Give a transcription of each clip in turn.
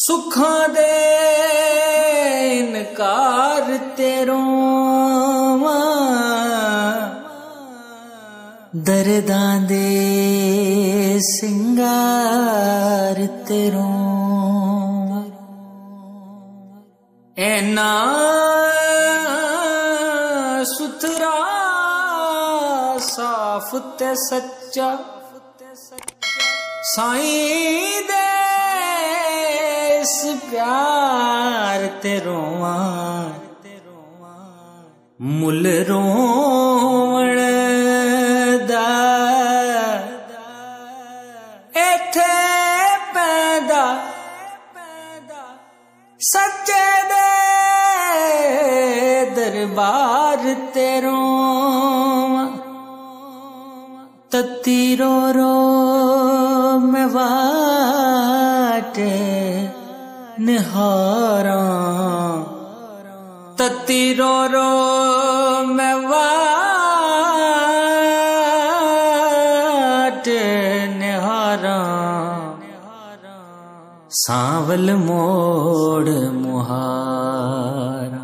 सुखां दे इनकार तेरों दर्दां दे सिंगार तेरों ऐना सुथरा साफ ते सच्चा साईं दे इस प्यार ते रोवां मुल रोवण दा इत्थे पैदा सच्चे दे दरबार ते रोवां तत्ती रो रो मैं वाटे निहारां तत्ती रो रो मैं वाटे निहारां सांवल मोड़ मुहारा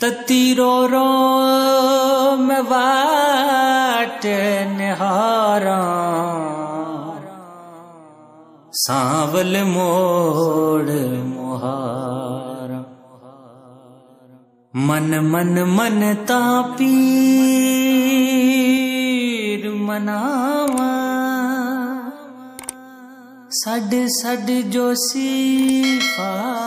तत्ती रो रो मैं वाटे निहारां सांवल मोड़ मुहारा मन मन मन ता पीर मनावा सड सड जोशी फा